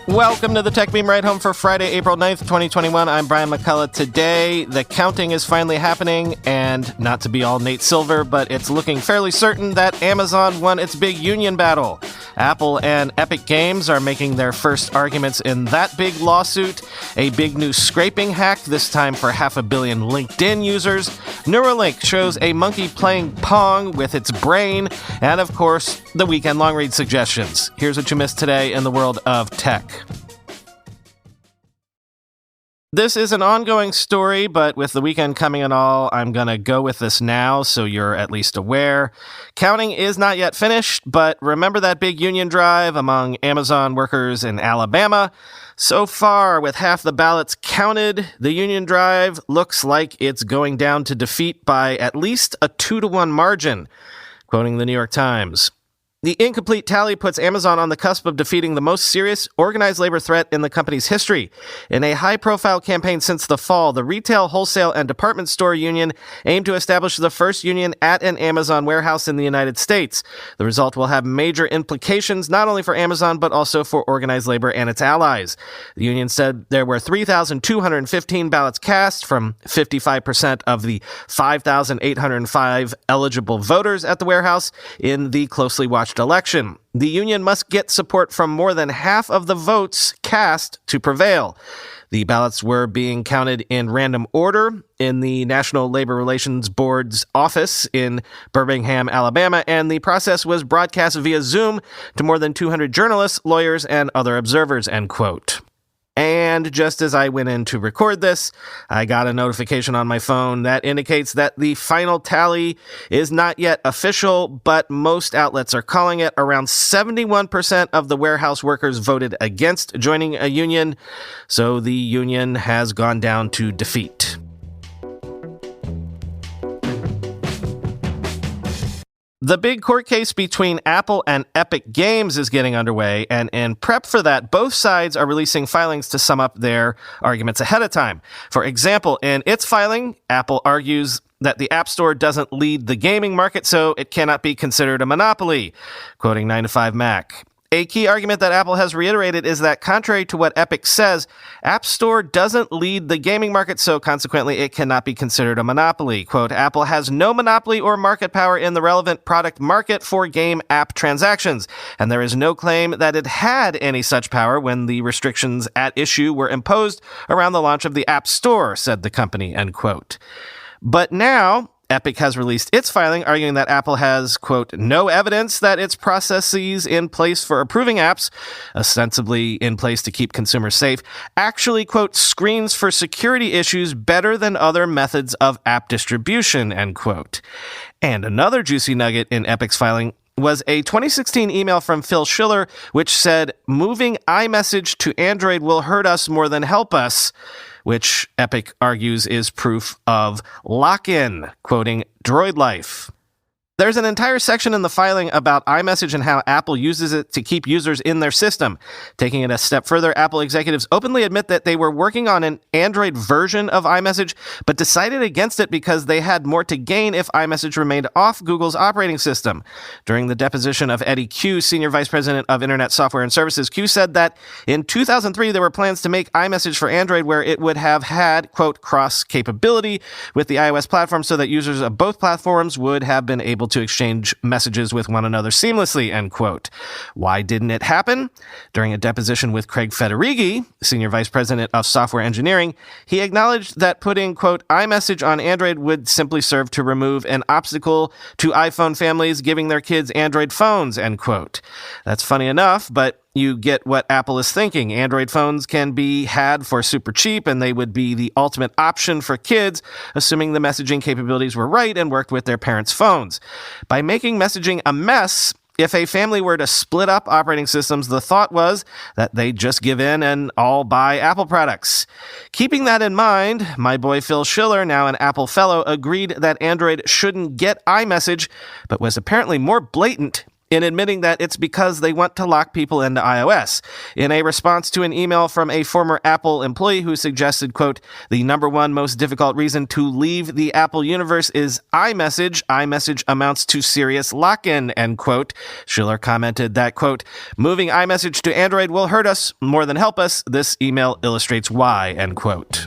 Welcome to the Tech Beam Ride Home for Friday, April 9th, 2021. I'm Brian McCullough. Today, the counting is finally happening, and not to be all Nate Silver, but it's looking fairly certain that Amazon won its big union battle. Apple and Epic Games are making their first arguments in that big lawsuit. A big new scraping hack, this time for 500 million LinkedIn users. Neuralink shows a monkey playing Pong with its brain. And of course, the weekend Longreads suggestions. Here's what you missed today in the world of tech. This is an ongoing story, but with the weekend coming and all, I'm going to go with this now so you're at least aware. Counting is not yet finished, but remember that big union drive among Amazon workers in Alabama? So far, with half the ballots counted, the union drive looks like it's going down to defeat by at least a 2-1 margin, quoting the New York Times. The incomplete tally puts Amazon on the cusp of defeating the most serious organized labor threat in the company's history. In a high-profile campaign since the fall, the Retail, Wholesale, and Department Store Union aimed to establish the first union at an Amazon warehouse in the United States. The result will have major implications not only for Amazon, but also for organized labor and its allies. The union said there were 3,215 ballots cast from 55% of the 5,805 eligible voters at the warehouse in the closely watched election. The union must get support from more than half of the votes cast to prevail. The ballots were being counted in random order in the National Labor Relations Board's office in Birmingham, Alabama, and the process was broadcast via Zoom to more than 200 journalists, lawyers, and other observers, end quote. And just as I went in to record this, I got a notification on my phone that indicates that the final tally is not yet official, but most outlets are calling it. Around 71% of the warehouse workers voted against joining a union, so the union has gone down to defeat. The big court case between Apple and Epic Games is getting underway, and in prep for that, both sides are releasing filings to sum up their arguments ahead of time. For example, in its filing, Apple argues that the App Store doesn't lead the gaming market, so it cannot be considered a monopoly, quoting 9to5Mac. A key argument that Apple has reiterated is that, contrary to what Epic says, App Store doesn't lead the gaming market, so consequently it cannot be considered a monopoly. Quote, Apple has no monopoly or market power in the relevant product market for game app transactions, and there is no claim that it had any such power when the restrictions at issue were imposed around the launch of the App Store, said the company, end quote. But now, Epic has released its filing arguing that Apple has, quote, no evidence that its processes in place for approving apps, ostensibly in place to keep consumers safe, actually, quote, screens for security issues better than other methods of app distribution, end quote. And another juicy nugget in Epic's filing was a 2016 email from Phil Schiller, which said, moving iMessage to Android will hurt us more than help us, which Epic argues is proof of lock-in, quoting Droid Life. There's an entire section in the filing about iMessage and how Apple uses it to keep users in their system. Taking it a step further, Apple executives openly admit that they were working on an Android version of iMessage, but decided against it because they had more to gain if iMessage remained off Google's operating system. During the deposition of Eddie Q, Senior Vice President of Internet Software and Services, Q said that in 2003 there were plans to make iMessage for Android where it would have had, quote, cross capability with the iOS platform so that users of both platforms would have been able to exchange messages with one another seamlessly, end quote. Why didn't it happen? During a deposition with Craig Federighi, Senior Vice President of Software Engineering, he acknowledged that putting, quote, iMessage on Android would simply serve to remove an obstacle to iPhone families giving their kids Android phones, end quote. That's funny enough, but you get what Apple is thinking. Android phones can be had for super cheap, and they would be the ultimate option for kids, assuming the messaging capabilities were right and worked with their parents' phones. By making messaging a mess, if a family were to split up operating systems, the thought was that they'd just give in and all buy Apple products. Keeping that in mind, my boy Phil Schiller, now an Apple fellow, agreed that Android shouldn't get iMessage, but was apparently more blatant in admitting that it's because they want to lock people into iOS. In a response to an email from a former Apple employee who suggested, quote, the number one most difficult reason to leave the Apple universe is iMessage. iMessage amounts to serious lock-in, end quote. Schiller commented that, quote, moving iMessage to Android will hurt us more than help us. This email illustrates why, end quote.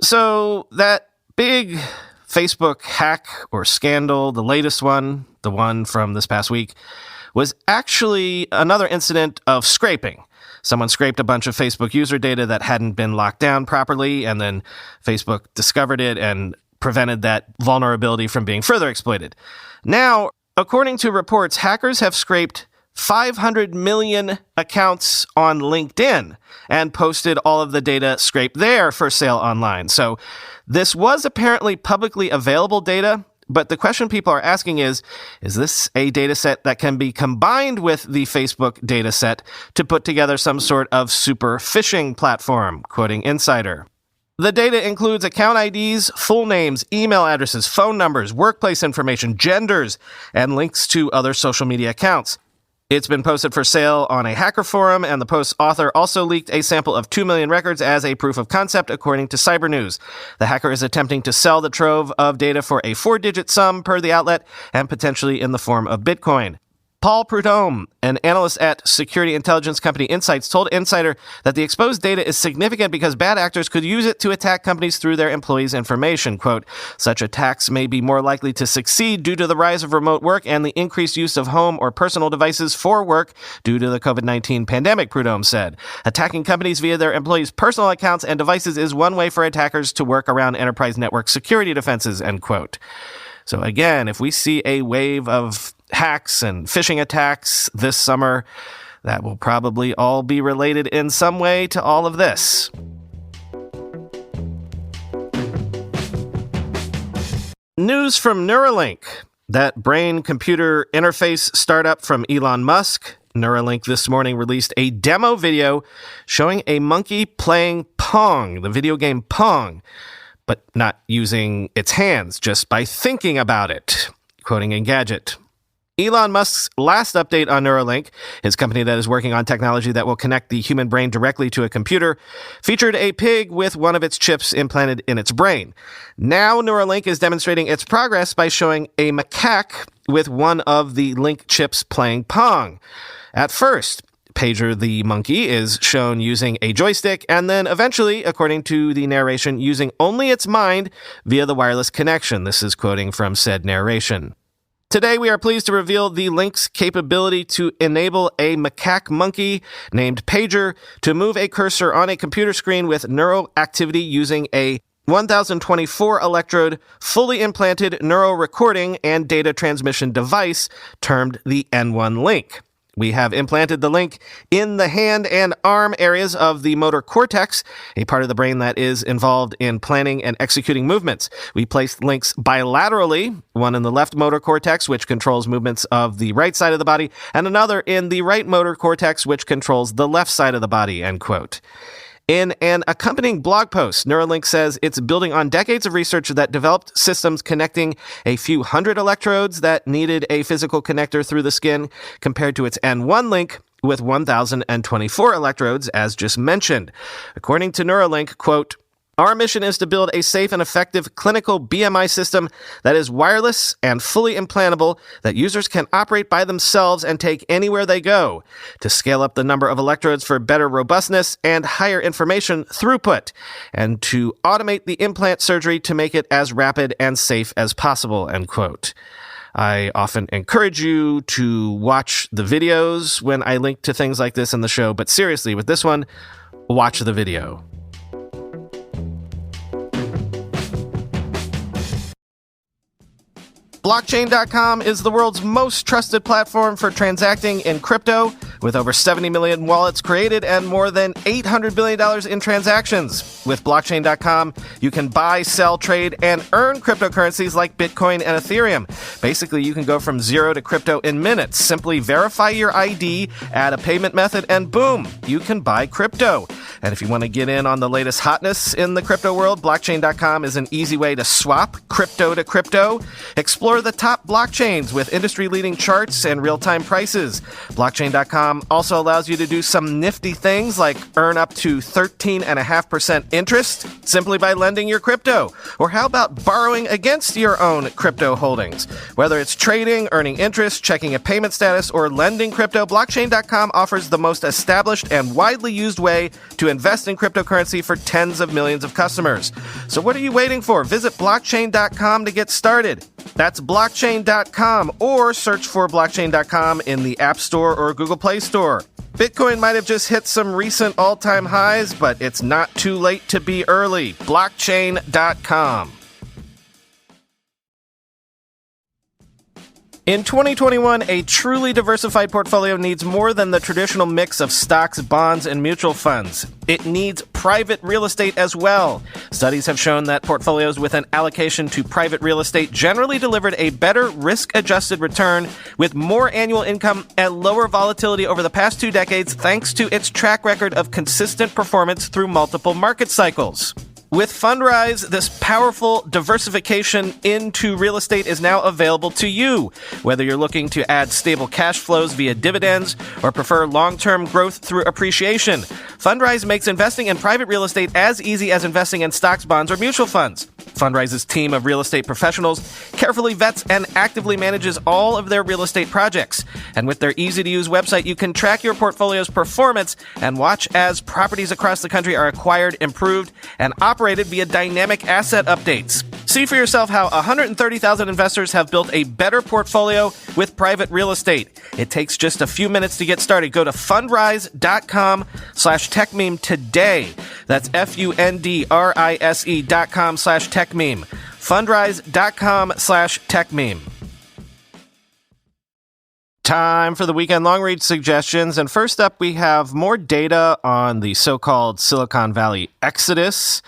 So that big Facebook hack or scandal, the latest one, the one from this past week, was actually another incident of scraping. Someone scraped a bunch of Facebook user data that hadn't been locked down properly, and then Facebook discovered it and prevented that vulnerability from being further exploited. Now, according to reports, hackers have scraped 500 million accounts on LinkedIn and posted all of the data scraped there for sale online. So this was apparently publicly available data, but the question people are asking is this a data set that can be combined with the Facebook data set to put together some sort of super phishing platform, quoting Insider. The data includes account IDs, full names, email addresses, phone numbers, workplace information, genders, and links to other social media accounts. It's been posted for sale on a hacker forum, and the post's author also leaked a sample of 2 million records as a proof of concept, according to Cybernews. The hacker is attempting to sell the trove of data for a 4-digit sum per the outlet, and potentially in the form of Bitcoin. Paul Prudhomme, an analyst at security intelligence company Insights, told Insider that the exposed data is significant because bad actors could use it to attack companies through their employees' information. Quote, such attacks may be more likely to succeed due to the rise of remote work and the increased use of home or personal devices for work due to the COVID-19 pandemic, Prudhomme said. Attacking companies via their employees' personal accounts and devices is one way for attackers to work around enterprise network security defenses, end quote. So again, if we see a wave of hacks and phishing attacks this summer, that will probably all be related in some way to all of this. News from Neuralink, that brain-computer interface startup from Elon Musk. Neuralink this morning released a demo video showing a monkey playing Pong, the video game Pong, but not using its hands, just by thinking about it, quoting Engadget. Elon Musk's last update on Neuralink, his company that is working on technology that will connect the human brain directly to a computer, featured a pig with one of its chips implanted in its brain. Now Neuralink is demonstrating its progress by showing a macaque with one of the Link chips playing Pong. At first, Pager the monkey is shown using a joystick, and then eventually, according to the narration, using only its mind via the wireless connection. This is quoting from said narration. Today, we are pleased to reveal the Link's capability to enable a macaque monkey named Pager to move a cursor on a computer screen with neural activity using a 1024 electrode, fully implanted neural recording and data transmission device termed the N1 Link. We have implanted the Link in the hand and arm areas of the motor cortex, a part of the brain that is involved in planning and executing movements. We placed links bilaterally, one in the left motor cortex, which controls movements of the right side of the body, and another in the right motor cortex, which controls the left side of the body, end quote. In an accompanying blog post, Neuralink says it's building on decades of research that developed systems connecting a few hundred electrodes that needed a physical connector through the skin, compared to its N1 Link with 1,024 electrodes, as just mentioned. According to Neuralink, quote, our mission is to build a safe and effective clinical BMI system that is wireless and fully implantable that users can operate by themselves and take anywhere they go, to scale up the number of electrodes for better robustness and higher information throughput, and to automate the implant surgery to make it as rapid and safe as possible, end quote. I often encourage you to watch the videos when I link to things like this in the show, but seriously, with this one, watch the video. Blockchain.com is the world's most trusted platform for transacting in crypto. with over 70 million wallets created and more than $800 billion in transactions. With blockchain.com, you can buy, sell, trade, and earn cryptocurrencies like Bitcoin and Ethereum. Basically, you can go from zero to crypto in minutes. Simply verify your ID, add a payment method, and boom, you can buy crypto. And if you want to get in on the latest hotness in the crypto world, blockchain.com is an easy way to swap crypto to crypto. Explore the top blockchains with industry-leading charts and real-time prices. Blockchain.com also allows you to do some nifty things like earn up to 13.5% interest simply by lending your crypto. Or how about borrowing against your own crypto holdings? Whether it's trading, earning interest, checking a payment status, or lending crypto, blockchain.com offers the most established and widely used way to invest in cryptocurrency for tens of millions of customers. So what are you waiting for? Visit blockchain.com to get started. That's blockchain.com, or search for blockchain.com in the App Store or Google Play Store. Bitcoin might have just hit some recent all-time highs, but it's not too late to be early. Blockchain.com. In 2021, a truly diversified portfolio needs more than the traditional mix of stocks, bonds, and mutual funds. It needs private real estate as well. Studies have shown that portfolios with an allocation to private real estate generally delivered a better risk-adjusted return with more annual income and lower volatility over the past 2 decades thanks to its track record of consistent performance through multiple market cycles. With Fundrise, this powerful diversification into real estate is now available to you. Whether you're looking to add stable cash flows via dividends or prefer long-term growth through appreciation, Fundrise makes investing in private real estate as easy as investing in stocks, bonds, or mutual funds. Fundrise's team of real estate professionals carefully vets and actively manages all of their real estate projects. And with their easy-to-use website, you can track your portfolio's performance and watch as properties across the country are acquired, improved, and operated via dynamic asset updates. See for yourself how 130,000 investors have built a better portfolio with private real estate. It takes just a few minutes to get started. Go to fundrise.com/techmeme today. That's fundrise.com/techmeme. Fundrise.com/techmeme. Time for the weekend long-read suggestions. And first up, we have more data on the so-called Silicon Valley exodus.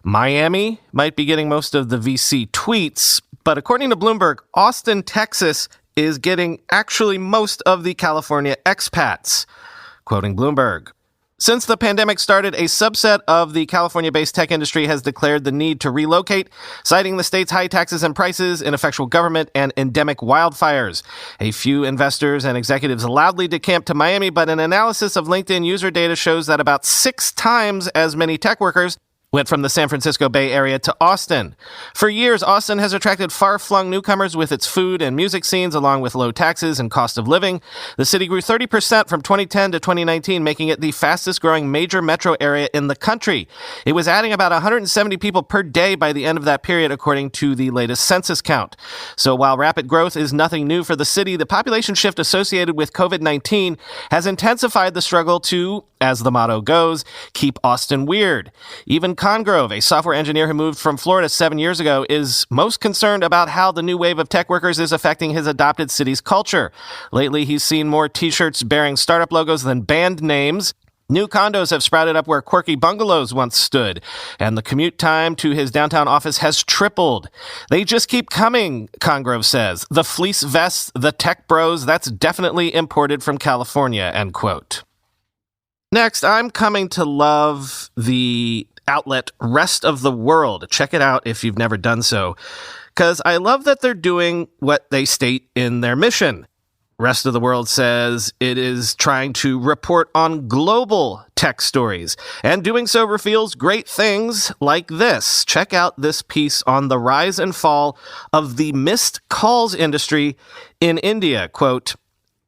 Miami might be getting most of the VC tweets, but according to Bloomberg, Austin, Texas is getting actually most of the California expats. Quoting Bloomberg, since the pandemic started, a subset of the California-based tech industry has declared the need to relocate, citing the state's high taxes and prices, ineffectual government, and endemic wildfires. A few investors and executives loudly decamp to Miami, but an analysis of LinkedIn user data shows that about 6 times as many tech workers went from the San Francisco Bay Area to Austin. For years, Austin has attracted far-flung newcomers with its food and music scenes, along with low taxes and cost of living. The city grew 30% from 2010 to 2019, making it the fastest-growing major metro area in the country. It was adding about 170 people per day by the end of that period, according to the latest census count. So while rapid growth is nothing new for the city, the population shift associated with COVID-19 has intensified the struggle to, as the motto goes, keep Austin weird. Even Congrove, a software engineer who moved from Florida 7 years ago, is most concerned about how the new wave of tech workers is affecting his adopted city's culture. Lately, he's seen more t-shirts bearing startup logos than band names. New condos have sprouted up where quirky bungalows once stood, and the commute time to his downtown office has tripled. They just keep coming, Congrove says. The fleece vests, the tech bros, that's definitely imported from California, end quote. Next, I'm coming to love the outlet Rest of the World. Check it out if you've never done so, because I love that they're doing what they state in their mission. Rest of the World says it is trying to report on global tech stories, and doing so reveals great things like this. Check out this piece on the rise and fall of the missed calls industry in India. Quote,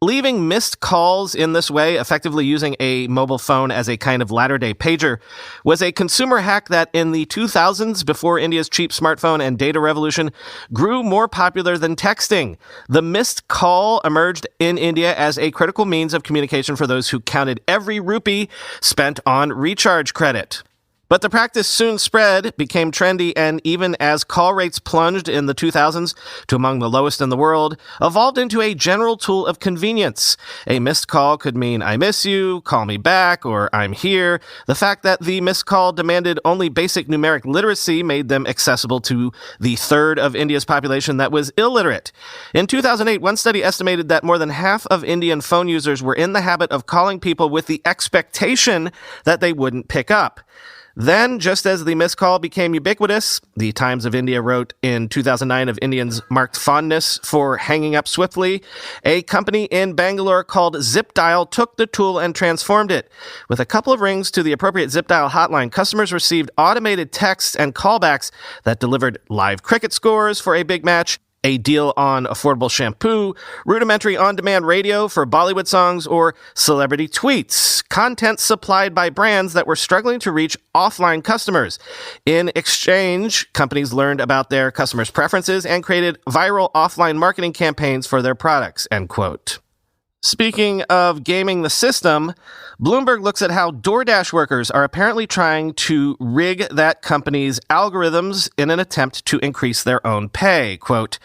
leaving missed calls in this way, effectively using a mobile phone as a kind of latter-day pager, was a consumer hack that in the 2000s, before India's cheap smartphone and data revolution, grew more popular than texting. The missed call emerged in India as a critical means of communication for those who counted every rupee spent on recharge credit. But the practice soon spread, became trendy, and even as call rates plunged in the 2000s to among the lowest in the world, evolved into a general tool of convenience. A missed call could mean I miss you, call me back, or I'm here. The fact that the missed call demanded only basic numeric literacy made them accessible to the third of India's population that was illiterate. In 2008, one study estimated that more than half of Indian phone users were in the habit of calling people with the expectation that they wouldn't pick up. Then, just as the missed call became ubiquitous, the Times of India wrote in 2009 of Indians' marked fondness for hanging up swiftly, a company in Bangalore called ZipDial took the tool and transformed it. With a couple of rings to the appropriate ZipDial hotline, customers received automated texts and callbacks that delivered live cricket scores for a big match, a deal on affordable shampoo, rudimentary on-demand radio for Bollywood songs, or celebrity tweets, content supplied by brands that were struggling to reach offline customers. In exchange, companies learned about their customers' preferences and created viral offline marketing campaigns for their products, end quote. Speaking of gaming the system, Bloomberg looks at how DoorDash workers are apparently trying to rig that company's algorithms in an attempt to increase their own pay. Quote,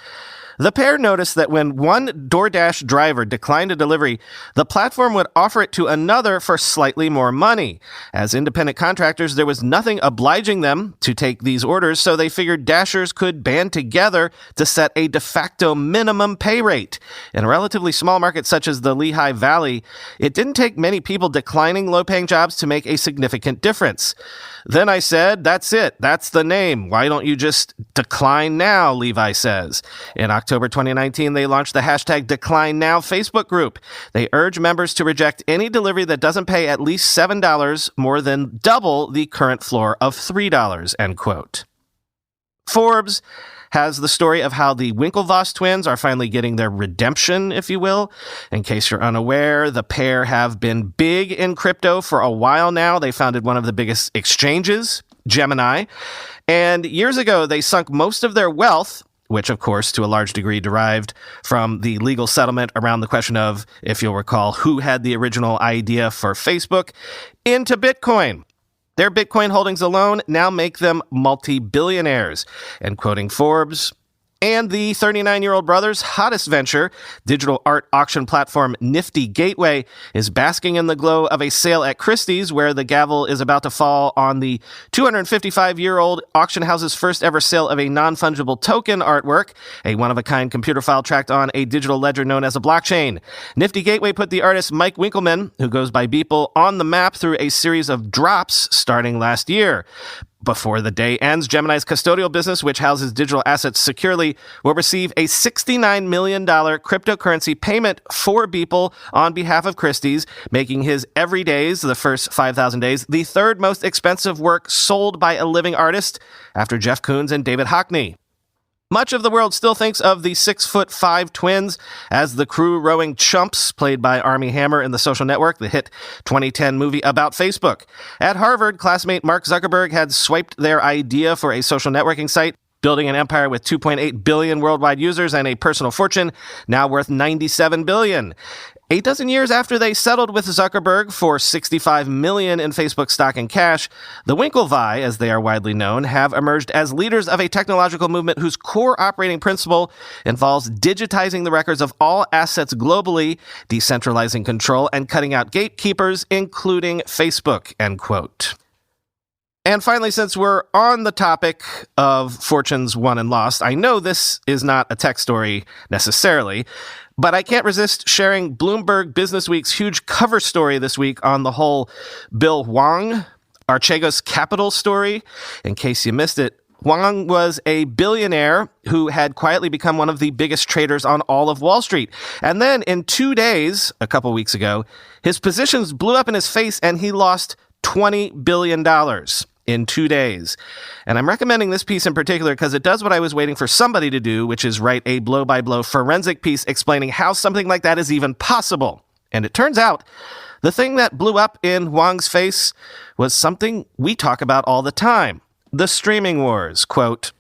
the pair noticed that when one DoorDash driver declined a delivery, the platform would offer it to another for slightly more money. As independent contractors, there was nothing obliging them to take these orders, so they figured Dashers could band together to set a de facto minimum pay rate. In a relatively small market such as the Lehigh Valley, it didn't take many people declining low-paying jobs to make a significant difference. Then I said, that's it. That's the name. Why don't you just decline now, Levi says. In October 2019, they launched the hashtag Decline Now Facebook group. They urge members to reject any delivery that doesn't pay at least $7, more than double the current floor of $3, end quote. Forbes has the story of how the Winklevoss twins are finally getting their redemption, if you will. In case you're unaware, the pair have been big in crypto for a while now. They founded one of the biggest exchanges, Gemini. And years ago, they sunk most of their wealth, which, of course, to a large degree derived from the legal settlement around the question of, if you'll recall, who had the original idea for Facebook, into Bitcoin. Their Bitcoin holdings alone now make them multi-billionaires. And quoting Forbes, and the 39-year-old brother's hottest venture, digital art auction platform Nifty Gateway, is basking in the glow of a sale at Christie's, where the gavel is about to fall on the 255-year-old auction house's first ever sale of a non-fungible token artwork, a one-of-a-kind computer file tracked on a digital ledger known as a blockchain. Nifty Gateway put the artist Mike Winkelmann, who goes by Beeple, on the map through a series of drops starting last year. Before the day ends, Gemini's custodial business, which houses digital assets securely, will receive a $69 million cryptocurrency payment for Beeple on behalf of Christie's, making his Everydays, the first 5,000 days, the third most expensive work sold by a living artist after Jeff Koons and David Hockney. Much of the world still thinks of the 6'5" twins as the crew rowing chumps played by Armie Hammer in The Social Network, the hit 2010 movie about Facebook. At Harvard, classmate Mark Zuckerberg had swiped their idea for a social networking site, building an empire with 2.8 billion worldwide users and a personal fortune now worth $97 billion. 8 dozen years after they settled with Zuckerberg for $65 million in Facebook stock and cash, the Winklevi, as they are widely known, have emerged as leaders of a technological movement whose core operating principle involves digitizing the records of all assets globally, decentralizing control, and cutting out gatekeepers, including Facebook, end quote. And finally, since we're on the topic of fortunes won and lost, I know this is not a tech story necessarily, but I can't resist sharing Bloomberg Businessweek's huge cover story this week on the whole Bill Hwang, Archegos Capital story. In case you missed it, Hwang was a billionaire who had quietly become one of the biggest traders on all of Wall Street. And then in 2 days, a couple weeks ago, his positions blew up in his face and he lost $20 billion. In 2 days. And I'm recommending this piece in particular because it does what I was waiting for somebody to do, which is write a blow-by-blow forensic piece explaining how something like that is even possible. And it turns out the thing that blew up in Hwang's face was something we talk about all the time, the streaming wars. Quote,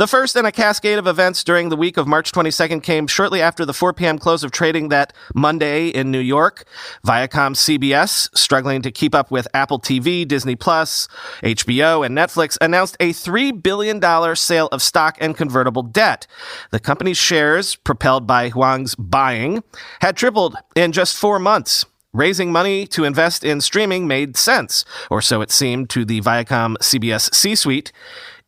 The first in a cascade of events during the week of March 22nd came shortly after the 4 p.m. close of trading that Monday in New York. Viacom CBS, struggling to keep up with Apple TV, Disney+, HBO, and Netflix, announced a $3 billion sale of stock and convertible debt. The company's shares, propelled by Huang's buying, had tripled in just 4 months. Raising money to invest in streaming made sense, or so it seemed to the Viacom CBS C-suite.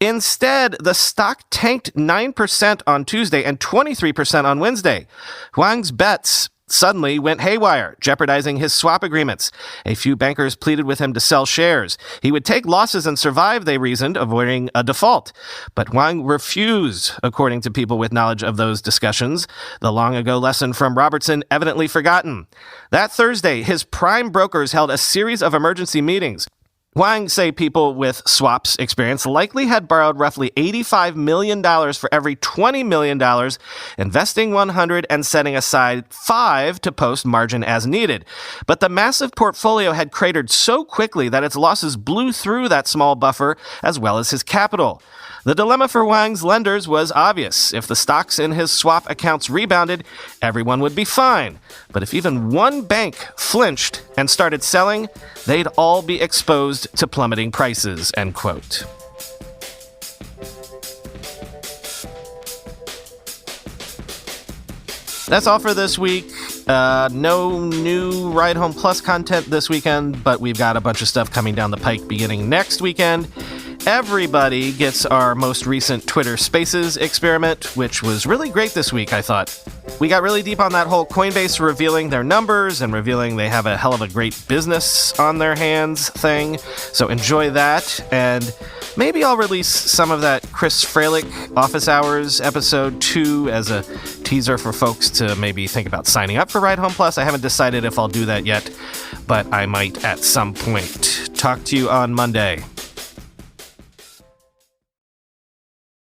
Instead, the stock tanked 9% on Tuesday and 23% on Wednesday. Huang's bets suddenly went haywire, jeopardizing his swap agreements. A few bankers pleaded with him to sell shares. He would take losses and survive, they reasoned, avoiding a default. But Huang refused, according to people with knowledge of those discussions. The long-ago lesson from Robertson evidently forgotten. That Thursday, his prime brokers held a series of emergency meetings. Huang say people with swaps experience likely had borrowed roughly $85 million for every $20 million, investing $100 and setting aside $5 to post margin as needed. But the massive portfolio had cratered so quickly that its losses blew through that small buffer as well as his capital. The dilemma for Huang's lenders was obvious. If the stocks in his swap accounts rebounded, everyone would be fine. But if even one bank flinched and started selling, they'd all be exposed to plummeting prices, end quote. That's all for this week. No new Ride Home Plus content this weekend, but we've got a bunch of stuff coming down the pike beginning next weekend. Everybody gets our most recent Twitter Spaces experiment, which was really great this week, I thought. We got really deep on that whole Coinbase revealing their numbers and revealing they have a hell of a great business on their hands thing. So enjoy that. And maybe I'll release some of that Chris Fralick Office Hours episode 2 as a teaser for folks to maybe think about signing up for Ride Home Plus. I haven't decided if I'll do that yet, but I might at some point. Talk to you on Monday.